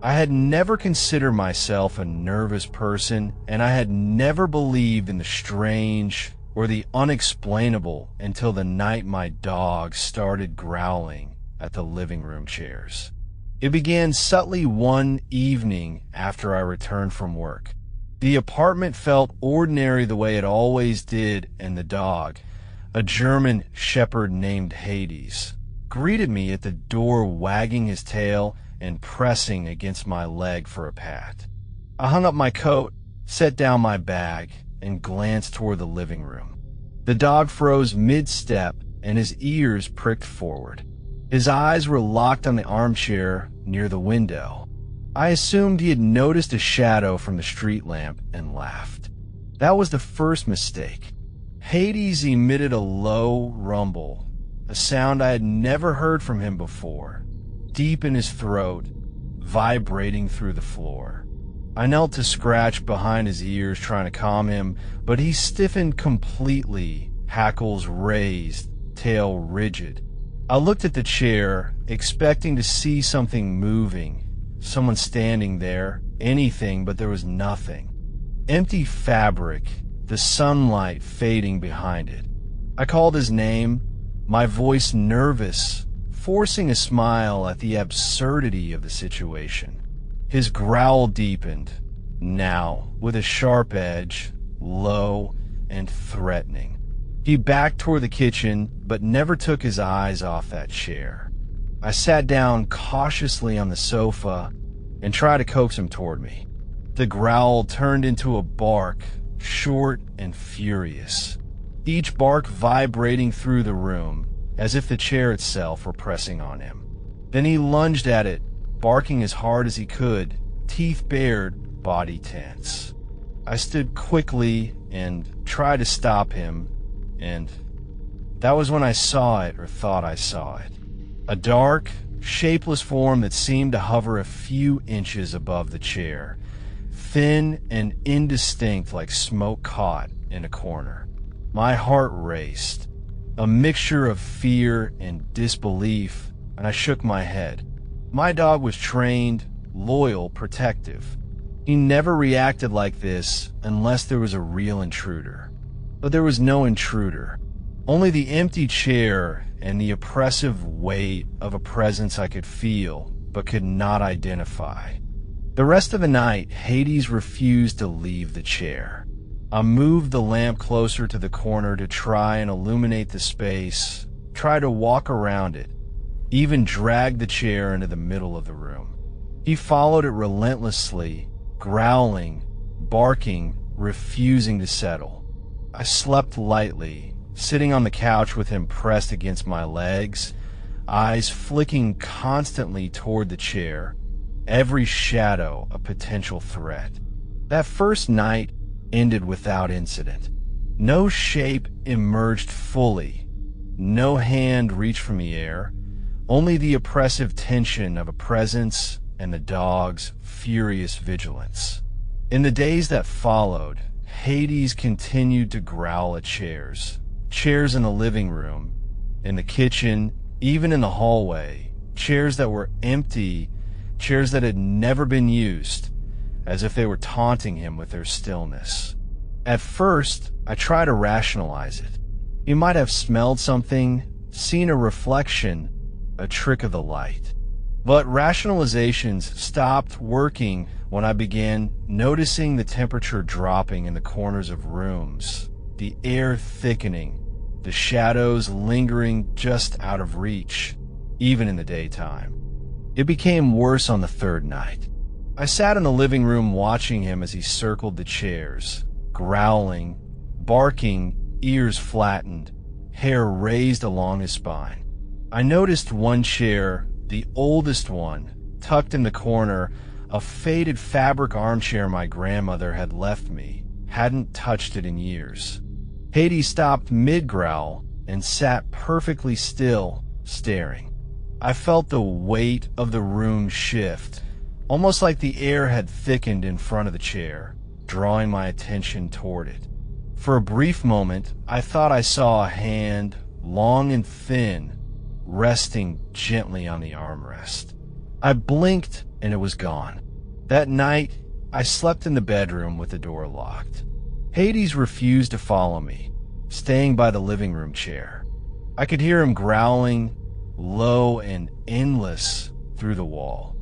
I had never considered myself a nervous person, and I had never believed in the strange or the unexplainable until the night my dog started growling at the living room chairs. It began subtly one evening after I returned from work. The apartment felt ordinary the way it always did, and the dog, a German shepherd named Hades, greeted me at the door wagging his tail and pressing against my leg for a pat. I hung up my coat, set down my bag, and glanced toward the living room. The dog froze mid-step and his ears pricked forward. His eyes were locked on the armchair near the window. I assumed he had noticed a shadow from the street lamp and laughed. That was the first mistake. Hades emitted a low rumble, a sound I had never heard from him before, deep in his throat, vibrating through the floor. I knelt to scratch behind his ears, trying to calm him, but he stiffened completely, hackles raised, tail rigid. I looked at the chair, expecting to see something moving, someone standing there, anything, but there was nothing. Empty fabric, the sunlight fading behind it. I called his name, my voice nervous, forcing a smile at the absurdity of the situation. His growl deepened, now with a sharp edge, low and threatening. He backed toward the kitchen, but never took his eyes off that chair. I sat down cautiously on the sofa and tried to coax him toward me. The growl turned into a bark, short and furious, each bark vibrating through the room, as if the chair itself were pressing on him. Then he lunged at it, barking as hard as he could, teeth bared, body tense. I stood quickly and tried to stop him, and that was when I saw it, or thought I saw it. A dark, shapeless form that seemed to hover a few inches above the chair, thin and indistinct like smoke caught in a corner. My heart raced, a mixture of fear and disbelief, and I shook my head. My dog was trained, loyal, protective. He never reacted like this unless there was a real intruder. But there was no intruder, only the empty chair and the oppressive weight of a presence I could feel but could not identify. The rest of the night, Hades refused to leave the chair. I moved the lamp closer to the corner to try and illuminate the space, try to walk around it, even drag the chair into the middle of the room. He followed it relentlessly, growling, barking, refusing to settle. I slept lightly, sitting on the couch with him pressed against my legs, eyes flicking constantly toward the chair, every shadow a potential threat. That first night ended without incident. No shape emerged fully, no hand reached from the air, only the oppressive tension of a presence and the dog's furious vigilance. In the days that followed, Hades continued to growl at chairs in the living room, in the kitchen, even in the hallway, chairs that were empty, chairs that had never been used, as if they were taunting him with their stillness. At first, I tried to rationalize it. He might have smelled something, seen a reflection, a trick of the light. But rationalizations stopped working when I began noticing the temperature dropping in the corners of rooms, the air thickening, the shadows lingering just out of reach, even in the daytime. It became worse on the third night. I sat in the living room watching him as he circled the chairs, growling, barking, ears flattened, hair raised along his spine. I noticed one chair, the oldest one, tucked in the corner, a faded fabric armchair my grandmother had left me, hadn't touched it in years. Hades stopped mid-growl and sat perfectly still, staring. I felt the weight of the room shift, almost like the air had thickened in front of the chair, drawing my attention toward it. For a brief moment, I thought I saw a hand, long and thin, resting gently on the armrest. I blinked and it was gone. That night, I slept in the bedroom with the door locked. Hades refused to follow me, staying by the living room chair. I could hear him growling, low and endless, through the wall.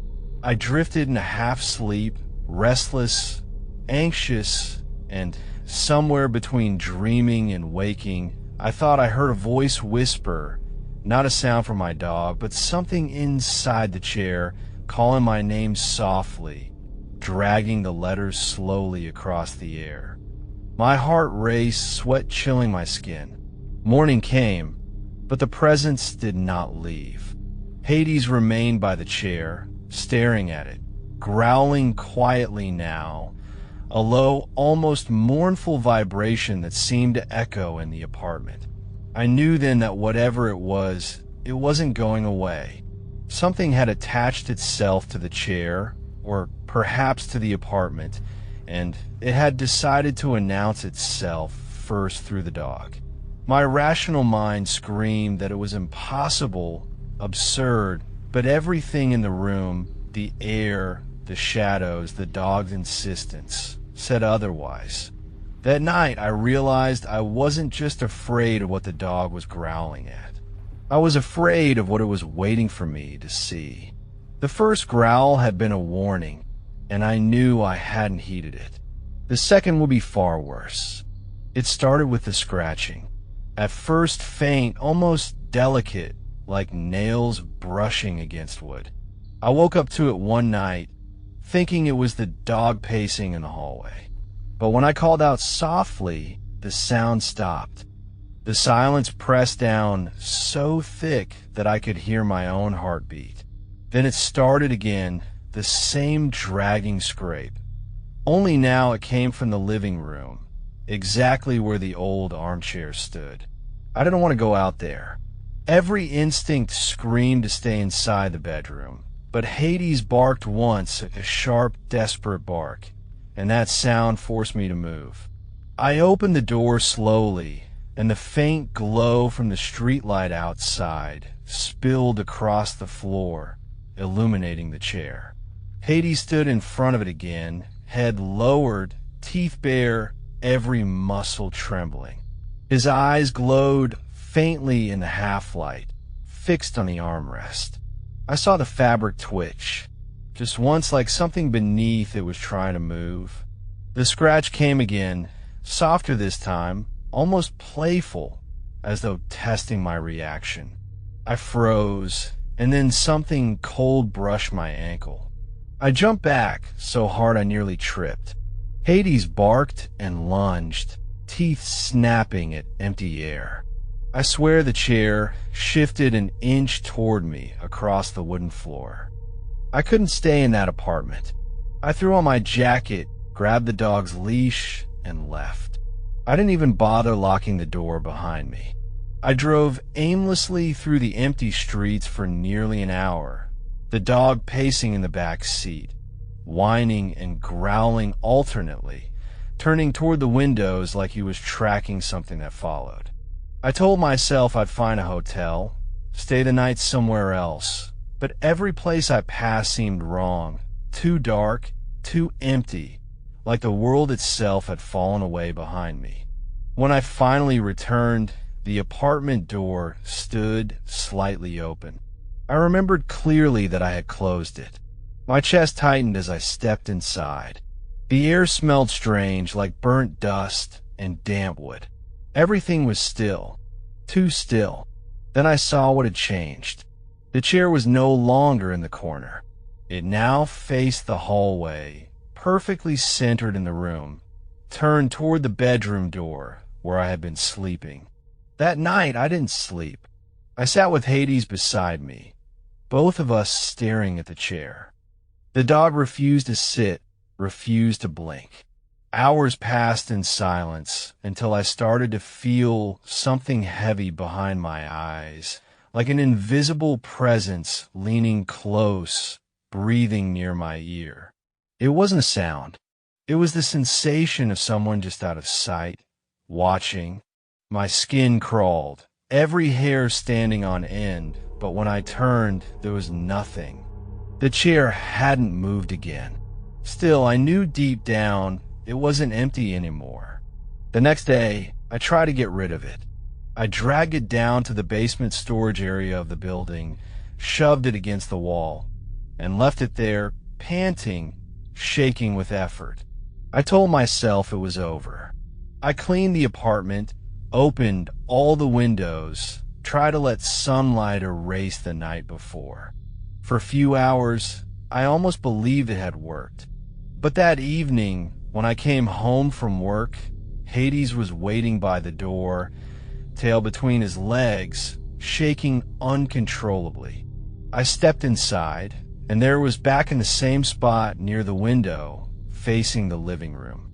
I drifted into half sleep, restless, anxious, and somewhere between dreaming and waking, I thought I heard a voice whisper, not a sound from my dog, but something inside the chair calling my name softly, dragging the letters slowly across the air. My heart raced, sweat chilling my skin. Morning came, but the presence did not leave. Hades remained by the chair, staring at it, growling quietly now, a low, almost mournful vibration that seemed to echo in the apartment. I knew then that whatever it wasn't going away. Something had attached itself to the chair, or perhaps to the apartment, and it had decided to announce itself first through the dog. My rational mind screamed that it was impossible, absurd, but everything in the room, the air, the shadows, the dog's insistence, said otherwise. That night, I realized I wasn't just afraid of what the dog was growling at. I was afraid of what it was waiting for me to see. The first growl had been a warning, and I knew I hadn't heeded it. The second would be far worse. It started with the scratching. At first faint, almost delicate, like nails brushing against wood. I woke up to it one night, thinking it was the dog pacing in the hallway. But when I called out softly, the sound stopped. The silence pressed down so thick that I could hear my own heartbeat. Then it started again, the same dragging scrape. Only now it came from the living room, exactly where the old armchair stood. I didn't want to go out there. Every instinct screamed to stay inside the bedroom, but Hades barked once, a sharp, desperate bark, and that sound forced me to move. I opened the door slowly, and the faint glow from the streetlight outside spilled across the floor, illuminating the chair. Hades stood in front of it again, head lowered, teeth bare, every muscle trembling. His eyes glowed faintly in the half-light, fixed on the armrest. I saw the fabric twitch, just once, like something beneath it was trying to move. The scratch came again, softer this time, almost playful, as though testing my reaction. I froze, and then something cold brushed my ankle. I jumped back so hard I nearly tripped. Hades barked and lunged, teeth snapping at empty air. I swear the chair shifted an inch toward me across the wooden floor. I couldn't stay in that apartment. I threw on my jacket, grabbed the dog's leash, and left. I didn't even bother locking the door behind me. I drove aimlessly through the empty streets for nearly an hour, the dog pacing in the back seat, whining and growling alternately, turning toward the windows like he was tracking something that followed. I told myself I'd find a hotel, stay the night somewhere else, but every place I passed seemed wrong, too dark, too empty, like the world itself had fallen away behind me. When I finally returned, the apartment door stood slightly open. I remembered clearly that I had closed it. My chest tightened as I stepped inside. The air smelled strange, like burnt dust and damp wood. Everything was still, too still. Then I saw what had changed. The chair was no longer in the corner. It now faced the hallway, perfectly centered in the room, turned toward the bedroom door where I had been sleeping. That night, I didn't sleep. I sat with Hades beside me, both of us staring at the chair. The dog refused to sit, refused to blink. Hours passed in silence until I started to feel something heavy behind my eyes, like an invisible presence leaning close, breathing near my ear. It wasn't a sound. It was the sensation of someone just out of sight, watching. My skin crawled, every hair standing on end, but when I turned, there was nothing. The chair hadn't moved again. Still, I knew deep down it wasn't empty anymore. The next day, I tried to get rid of it. I dragged it down to the basement storage area of the building, shoved it against the wall, and left it there, panting, shaking with effort. I told myself it was over. I cleaned the apartment, opened all the windows, tried to let sunlight erase the night before. For a few hours, I almost believed it had worked. But that evening, when I came home from work, Hades was waiting by the door, tail between his legs, shaking uncontrollably. I stepped inside, and there it was back in the same spot near the window, facing the living room.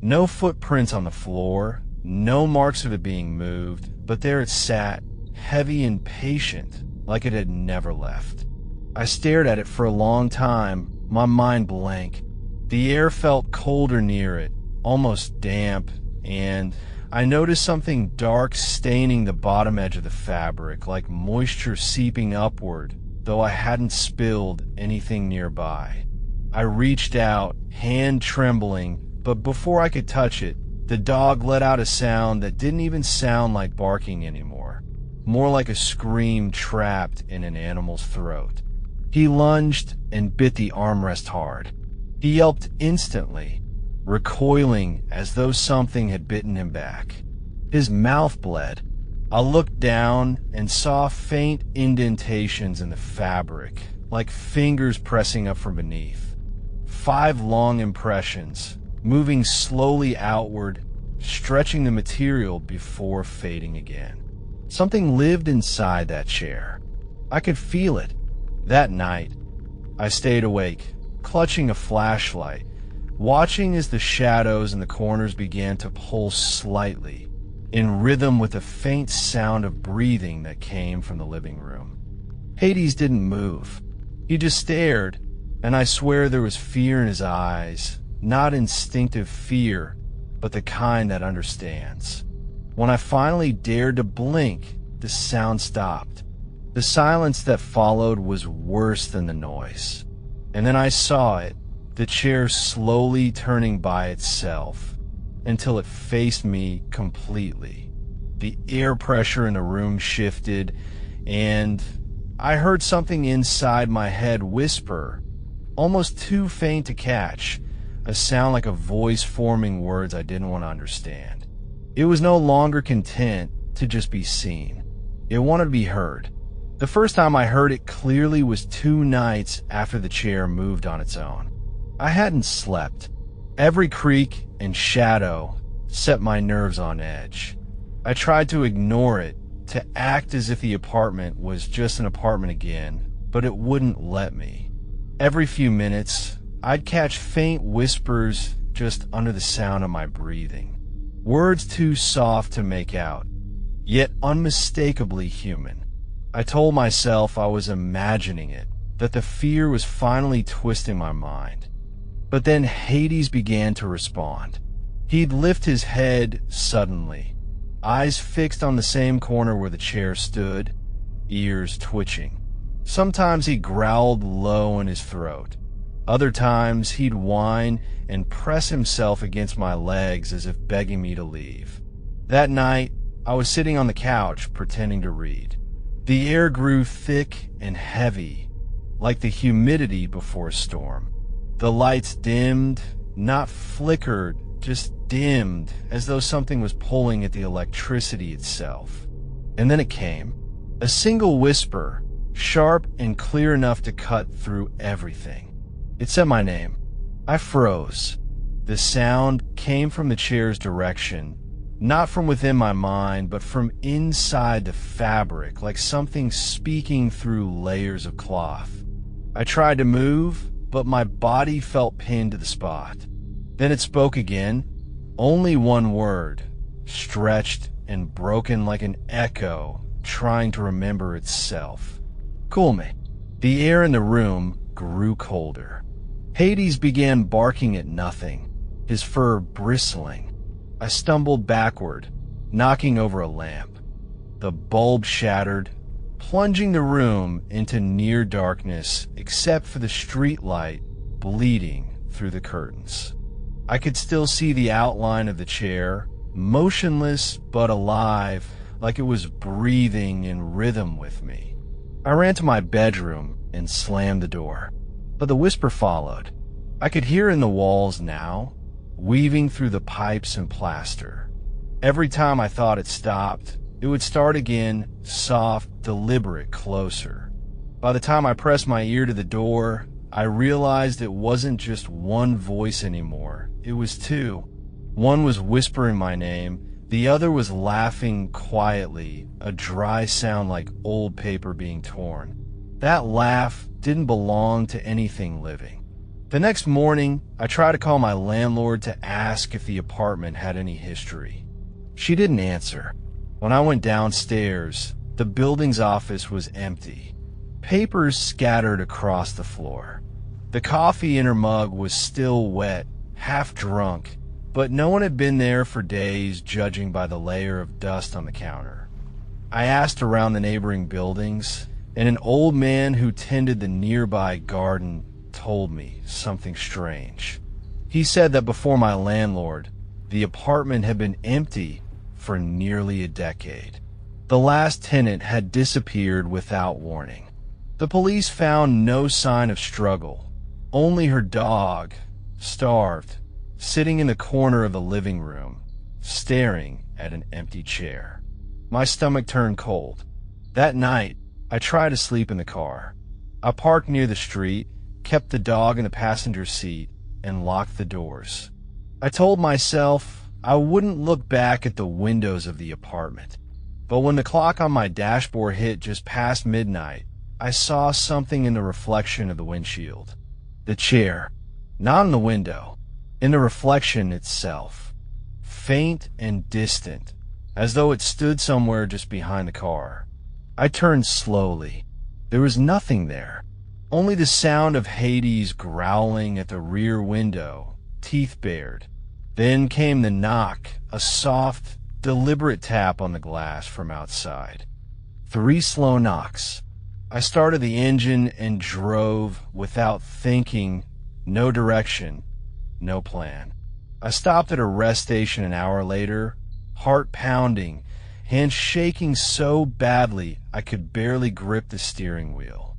No footprints on the floor, no marks of it being moved, but there it sat, heavy and patient, like it had never left. I stared at it for a long time, my mind blank. The air felt colder near it, almost damp, and I noticed something dark staining the bottom edge of the fabric, like moisture seeping upward, though I hadn't spilled anything nearby. I reached out, hand trembling, but before I could touch it, the dog let out a sound that didn't even sound like barking anymore, more like a scream trapped in an animal's throat. He lunged and bit the armrest hard. He yelped instantly, recoiling as though something had bitten him back. His mouth bled. I looked down and saw faint indentations in the fabric, like fingers pressing up from beneath. 5 long impressions, moving slowly outward, stretching the material before fading again. Something lived inside that chair. I could feel it. That night, I stayed awake, clutching a flashlight, watching as the shadows in the corners began to pulse slightly, in rhythm with a faint sound of breathing that came from the living room. Hades didn't move. He just stared, and I swear there was fear in his eyes, not instinctive fear, but the kind that understands. When I finally dared to blink, the sound stopped. The silence that followed was worse than the noise. And then I saw it, the chair slowly turning by itself, until it faced me completely. The air pressure in the room shifted, and I heard something inside my head whisper, almost too faint to catch, a sound like a voice forming words I didn't want to understand. It was no longer content to just be seen. It wanted to be heard. The first time I heard it clearly was 2 nights after the chair moved on its own. I hadn't slept. Every creak and shadow set my nerves on edge. I tried to ignore it, to act as if the apartment was just an apartment again, but it wouldn't let me. Every few minutes, I'd catch faint whispers just under the sound of my breathing. Words too soft to make out, yet unmistakably human. I told myself I was imagining it, that the fear was finally twisting my mind. But then Hades began to respond. He'd lift his head suddenly, eyes fixed on the same corner where the chair stood, ears twitching. Sometimes he growled low in his throat. Other times he'd whine and press himself against my legs as if begging me to leave. That night, I was sitting on the couch pretending to read. The air grew thick and heavy, like the humidity before a storm. The lights dimmed, not flickered, just dimmed, as though something was pulling at the electricity itself. And then it came. A single whisper, sharp and clear enough to cut through everything. It said my name. I froze. The sound came from the chair's direction, not from within my mind, but from inside the fabric, like something speaking through layers of cloth. I tried to move, but my body felt pinned to the spot. Then it spoke again, only one word, stretched and broken like an echo, trying to remember itself. Cool me. The air in the room grew colder. Hades began barking at nothing, his fur bristling. I stumbled backward, knocking over a lamp. The bulb shattered, plunging the room into near darkness except for the street light bleeding through the curtains. I could still see the outline of the chair, motionless but alive, like it was breathing in rhythm with me. I ran to my bedroom and slammed the door, but the whisper followed. I could hear in the walls now, weaving through the pipes and plaster. Every time I thought it stopped, it would start again, soft, deliberate, closer. By the time I pressed my ear to the door, I realized it wasn't just one voice anymore. It was two. One was whispering my name, the other was laughing quietly, a dry sound like old paper being torn. That laugh didn't belong to anything living. The next morning, I tried to call my landlord to ask if the apartment had any history. She didn't answer. When I went downstairs, the building's office was empty. Papers scattered across the floor. The coffee in her mug was still wet, half drunk, but no one had been there for days, judging by the layer of dust on the counter. I asked around the neighboring buildings, and an old man who tended the nearby garden told me something strange. He said that before my landlord, the apartment had been empty for nearly a decade. The last tenant had disappeared without warning. The police found no sign of struggle, only her dog, starved, sitting in the corner of the living room, staring at an empty chair. My stomach turned cold. That night, I tried to sleep in the car. I parked near the street, kept the dog in the passenger seat, and locked the doors. I told myself I wouldn't look back at the windows of the apartment. But when the clock on my dashboard hit just past midnight, I saw something in the reflection of the windshield. The chair, not in the window, in the reflection itself, faint and distant, as though it stood somewhere just behind the car. I turned slowly. There was nothing there, only the sound of Hades growling at the rear window, teeth bared. Then came the knock, a soft, deliberate tap on the glass from outside. 3 slow knocks. I started the engine and drove without thinking, no direction, no plan. I stopped at a rest station an hour later, heart pounding, hands shaking so badly I could barely grip the steering wheel.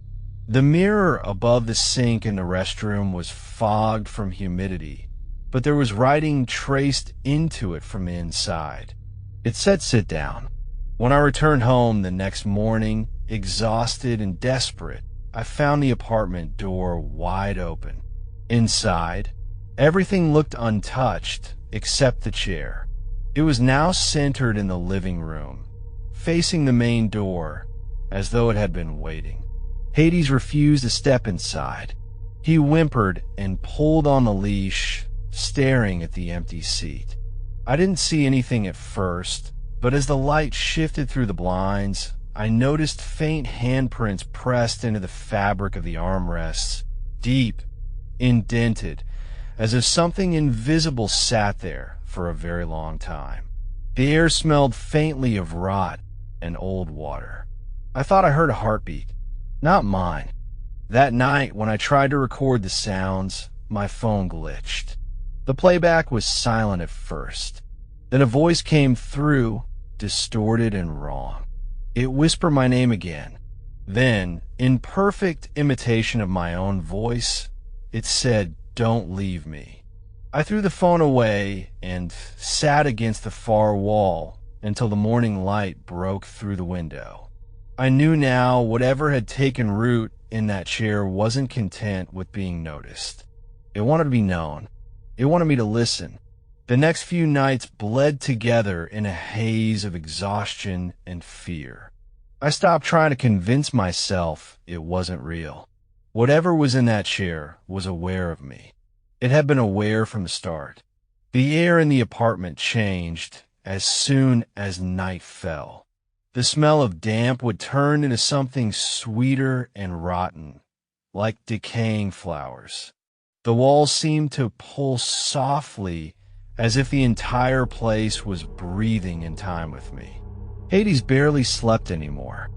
The mirror above the sink in the restroom was fogged from humidity, but there was writing traced into it from the inside. It said, "Sit down." When I returned home the next morning, exhausted and desperate, I found the apartment door wide open. Inside, everything looked untouched except the chair. It was now centered in the living room, facing the main door, as though it had been waiting. Hades refused to step inside. He whimpered and pulled on the leash, staring at the empty seat. I didn't see anything at first, but as the light shifted through the blinds, I noticed faint handprints pressed into the fabric of the armrests, deep, indented, as if something invisible sat there for a very long time. The air smelled faintly of rot and old water. I thought I heard a heartbeat, not mine. That night, when I tried to record the sounds, my phone glitched. The playback was silent at first. Then a voice came through, distorted and wrong. It whispered my name again. Then, in perfect imitation of my own voice, it said, "Don't leave me." I threw the phone away and sat against the far wall until the morning light broke through the window. I knew now whatever had taken root in that chair wasn't content with being noticed. It wanted to be known. It wanted me to listen. The next few nights bled together in a haze of exhaustion and fear. I stopped trying to convince myself it wasn't real. Whatever was in that chair was aware of me. It had been aware from the start. The air in the apartment changed as soon as night fell. The smell of damp would turn into something sweeter and rotten, like decaying flowers. The walls seemed to pulse softly, as if the entire place was breathing in time with me. Hades barely slept anymore.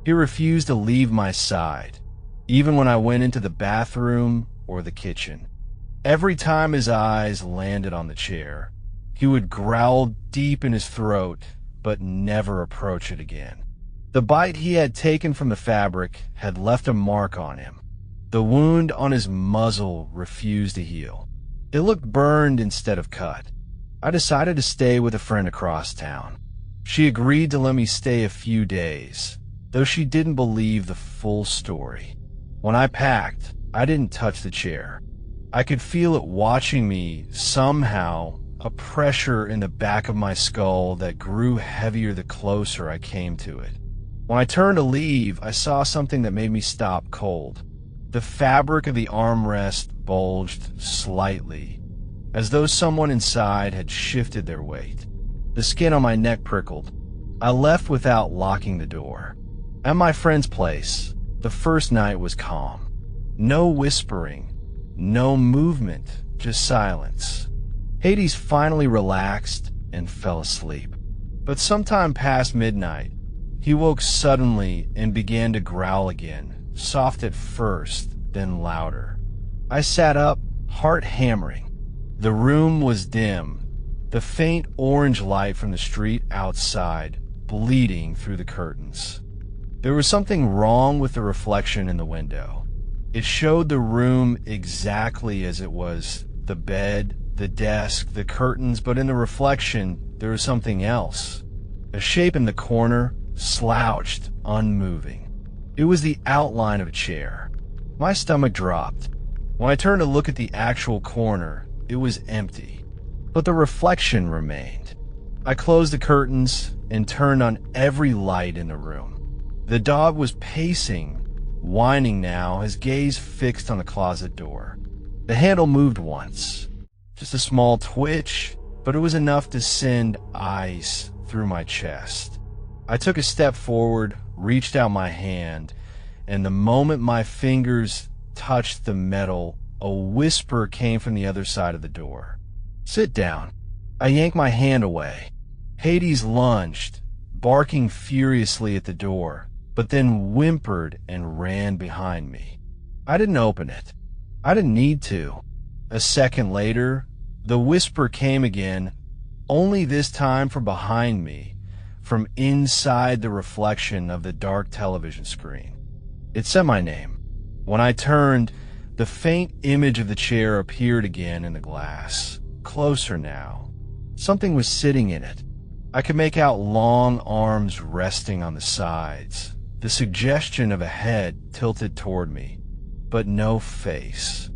He refused to leave my side, even when I went into the bathroom or the kitchen. Every time his eyes landed on the chair, he would growl deep in his throat, but never approach it again. The bite he had taken from the fabric had left a mark on him. The wound on his muzzle refused to heal. It looked burned instead of cut. I decided to stay with a friend across town. She agreed to let me stay a few days, though she didn't believe the full story. When I packed, I didn't touch the chair. I could feel it watching me somehow, a pressure in the back of my skull that grew heavier the closer I came to it. When I turned to leave, I saw something that made me stop cold. The fabric of the armrest bulged slightly, as though someone inside had shifted their weight. The skin on my neck prickled. I left without locking the door. At my friend's place, the first night was calm. No whispering, no movement, just silence. Hades finally relaxed and fell asleep. But sometime past midnight, he woke suddenly and began to growl again, soft at first, then louder. I sat up, heart hammering. The room was dim, the faint orange light from the street outside bleeding through the curtains. There was something wrong with the reflection in the window. It showed the room exactly as it was: the bed, the desk, the curtains, but in the reflection, there was something else. A shape in the corner, slouched, unmoving. It was the outline of a chair. My stomach dropped. When I turned to look at the actual corner, it was empty, but the reflection remained. I closed the curtains and turned on every light in the room. The dog was pacing, whining now, his gaze fixed on the closet door. The handle moved once. Just a small twitch, but it was enough to send ice through my chest. I took a step forward, reached out my hand, and the moment my fingers touched the metal, a whisper came from the other side of the door. "Sit down." I yanked my hand away. Hades lunged, barking furiously at the door, but then whimpered and ran behind me. I didn't open it. I didn't need to. A second later, the whisper came again, only this time from behind me, from inside the reflection of the dark television screen. It said my name. When I turned, the faint image of the chair appeared again in the glass, closer now. Something was sitting in it. I could make out long arms resting on the sides, the suggestion of a head tilted toward me, but no face.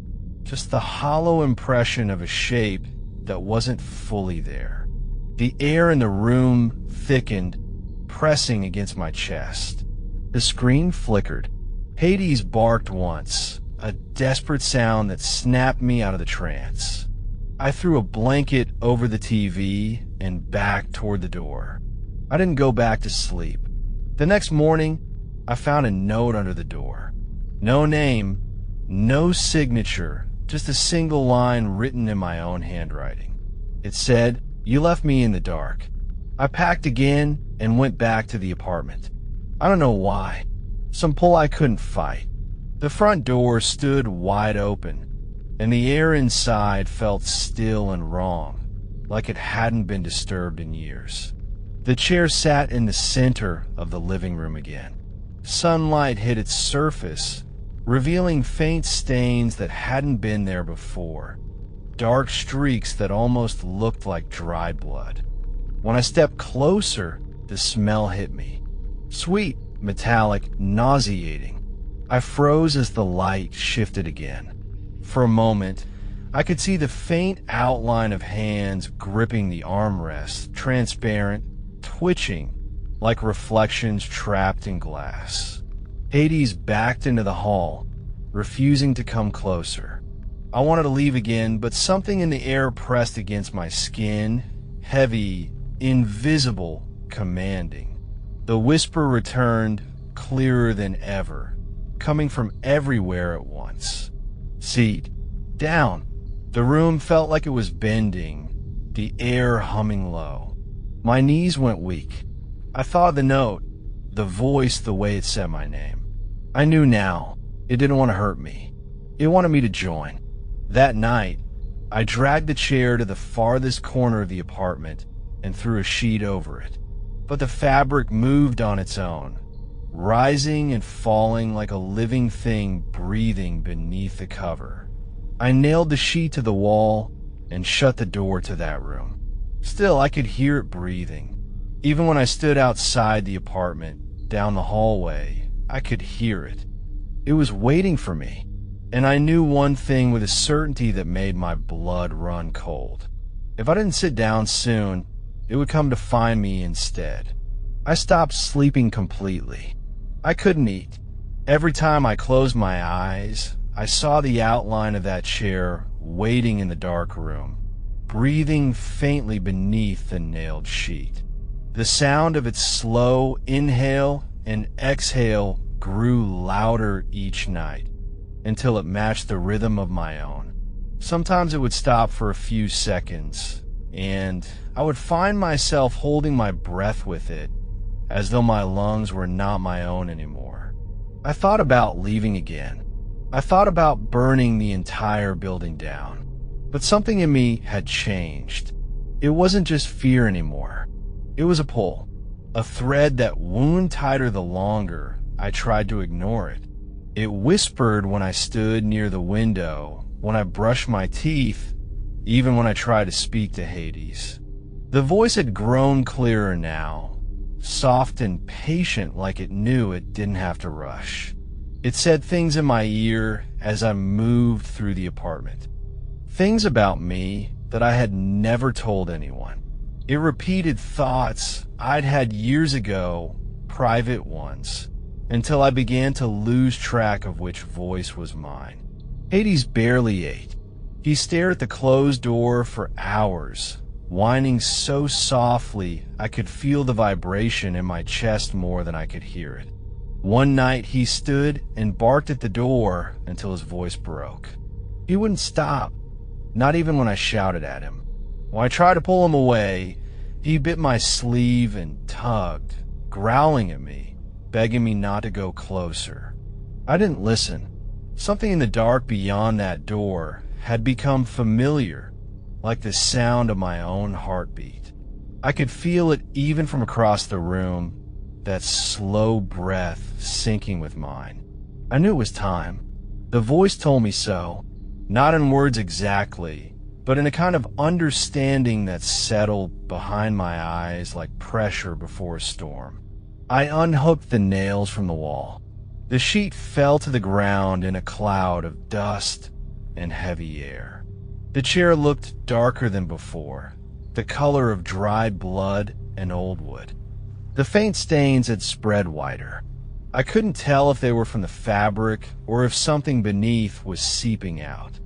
Just the hollow impression of a shape that wasn't fully there. The air in the room thickened, pressing against my chest. The screen flickered. Hades barked once, a desperate sound that snapped me out of the trance. I threw a blanket over the TV and back toward the door. I didn't go back to sleep. The next morning, I found a note under the door. No name, no signature, just a single line written in my own handwriting. It said, "You left me in the dark." I packed again and went back to the apartment. I don't know why. Some pull I couldn't fight. The front door stood wide open, and the air inside felt still and wrong, like it hadn't been disturbed in years. The chair sat in the center of the living room again. Sunlight hit its surface, revealing faint stains that hadn't been there before, dark streaks that almost looked like dried blood. When I stepped closer, the smell hit me. Sweet, metallic, nauseating. I froze as the light shifted again. For a moment, I could see the faint outline of hands gripping the armrest, transparent, twitching, like reflections trapped in glass. Hades backed into the hall, refusing to come closer. I wanted to leave again, but something in the air pressed against my skin, heavy, invisible, commanding. The whisper returned, clearer than ever, coming from everywhere at once. "Seat. Down." The room felt like it was bending, the air humming low. My knees went weak. I thought of the note. the voice the way it said my name. I knew now. It didn't want to hurt me. It wanted me to join. That night, I dragged the chair to the farthest corner of the apartment and threw a sheet over it. But the fabric moved on its own, rising and falling like a living thing breathing beneath the cover. I nailed the sheet to the wall and shut the door to that room. Still, I could hear it breathing. Even when I stood outside the apartment, down the hallway, I could hear it. It was waiting for me, and I knew one thing with a certainty that made my blood run cold. If I didn't sit down soon, it would come to find me instead. I stopped sleeping completely. I couldn't eat. Every time I closed my eyes, I saw the outline of that chair waiting in the dark room, breathing faintly beneath the nailed sheet. The sound of its slow inhale and exhale grew louder each night until it matched the rhythm of my own. Sometimes it would stop for a few seconds, and I would find myself holding my breath with it, as though my lungs were not my own anymore. I thought about leaving again. I thought about burning the entire building down. But something in me had changed. It wasn't just fear anymore. It was a pull, a thread that wound tighter the longer I tried to ignore it. It whispered when I stood near the window, when I brushed my teeth, even when I tried to speak to Hades. The voice had grown clearer now, soft and patient, like it knew it didn't have to rush. It said things in my ear as I moved through the apartment. Things about me that I had never told anyone. It repeated thoughts I'd had years ago, private ones, until I began to lose track of which voice was mine. Hades barely ate. He stared at the closed door for hours, whining so softly I could feel the vibration in my chest more than I could hear it. One night he stood and barked at the door until his voice broke. He wouldn't stop, not even when I shouted at him. When I tried to pull him away, he bit my sleeve and tugged, growling at me, begging me not to go closer. I didn't listen. Something in the dark beyond that door had become familiar, like the sound of my own heartbeat. I could feel it even from across the room, that slow breath syncing with mine. I knew it was time. The voice told me so, not in words exactly, but in a kind of understanding that settled behind my eyes like pressure before a storm. I unhooked the nails from the wall. The sheet fell to the ground in a cloud of dust and heavy air. The chair looked darker than before, the color of dried blood and old wood. The faint stains had spread wider. I couldn't tell if they were from the fabric or if something beneath was seeping out.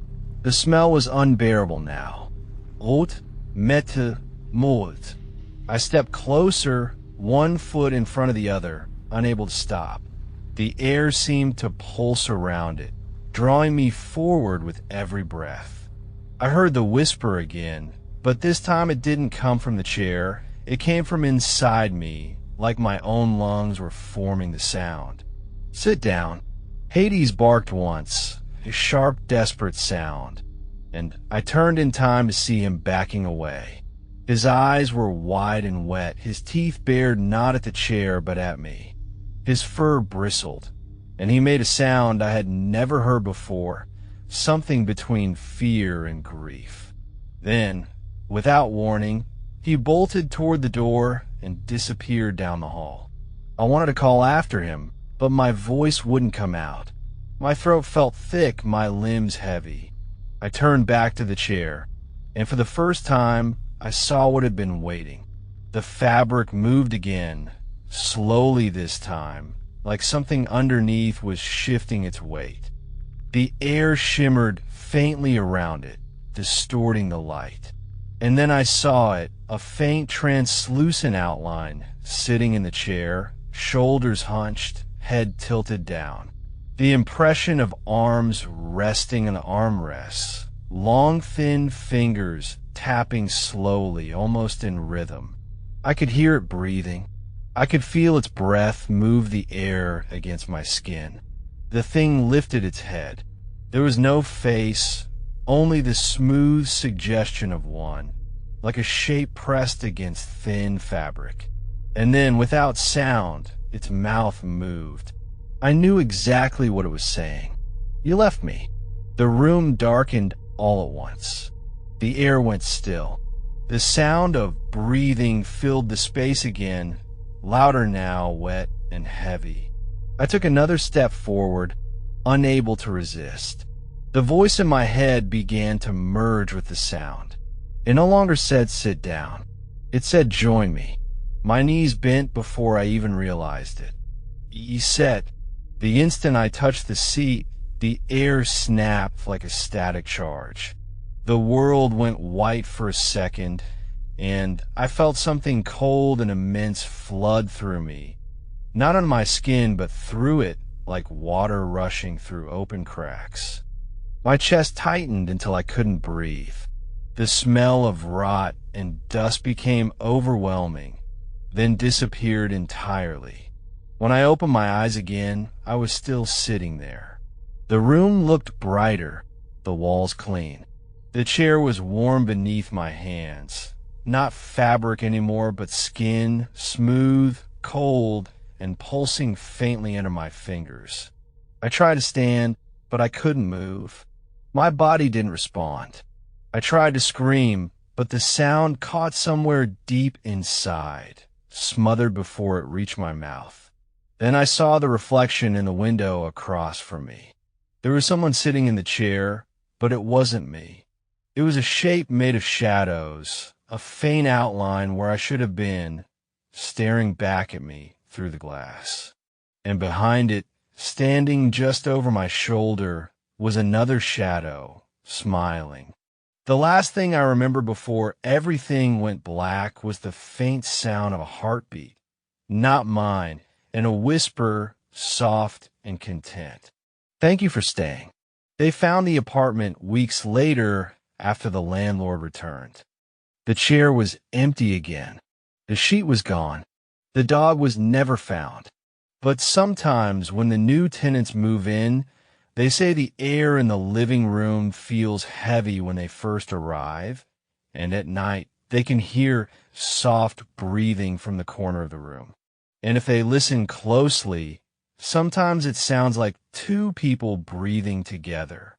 The smell was unbearable now. Haute mette mold. I stepped closer, one foot in front of the other, unable to stop. The air seemed to pulse around it, drawing me forward with every breath. I heard the whisper again, but this time it didn't come from the chair. It came from inside me, like my own lungs were forming the sound. Sit down. Hades barked once, a sharp, desperate sound, and I turned in time to see him backing away. His eyes were wide and wet, his teeth bared not at the chair but at me. His fur bristled, and he made a sound I had never heard before, something between fear and grief. Then, without warning, he bolted toward the door and disappeared down the hall. I wanted to call after him, but my voice wouldn't come out. My throat felt thick, my limbs heavy. I turned back to the chair, and for the first time, I saw what had been waiting. The fabric moved again, slowly this time, like something underneath was shifting its weight. The air shimmered faintly around it, distorting the light. And then I saw it, a faint translucent outline, sitting in the chair, shoulders hunched, head tilted down. The impression of arms resting on the armrests, long thin fingers tapping slowly, almost in rhythm. I could hear it breathing. I could feel its breath move the air against my skin. The thing lifted its head. There was no face, only the smooth suggestion of one, like a shape pressed against thin fabric. And then, without sound, its mouth moved. I knew exactly what it was saying. "You left me." The room darkened all at once. The air went still. The sound of breathing filled the space again, louder now, wet and heavy. I took another step forward, unable to resist. The voice in my head began to merge with the sound. It no longer said, "Sit down." It said, "Join me." My knees bent before I even realized it. "You said." The instant I touched the seat, the air snapped like a static charge. The world went white for a second, and I felt something cold and immense flood through me. Not on my skin, but through it, like water rushing through open cracks. My chest tightened until I couldn't breathe. The smell of rot and dust became overwhelming, then disappeared entirely. When I opened my eyes again, I was still sitting there. The room looked brighter, the walls clean. The chair was warm beneath my hands. Not fabric anymore, but skin, smooth, cold, and pulsing faintly under my fingers. I tried to stand, but I couldn't move. My body didn't respond. I tried to scream, but the sound caught somewhere deep inside, smothered before it reached my mouth. Then I saw the reflection in the window across from me. There was someone sitting in the chair, but it wasn't me. It was a shape made of shadows, a faint outline where I should have been, staring back at me through the glass. And behind it, standing just over my shoulder, was another shadow, smiling. The last thing I remember before everything went black was the faint sound of a heartbeat, not mine, and a whisper, soft and content. "Thank you for staying." They found the apartment weeks later after the landlord returned. The chair was empty again. The sheet was gone. The dog was never found. But sometimes when the new tenants move in, they say the air in the living room feels heavy when they first arrive, and at night they can hear soft breathing from the corner of the room. And if they listen closely, sometimes it sounds like two people breathing together.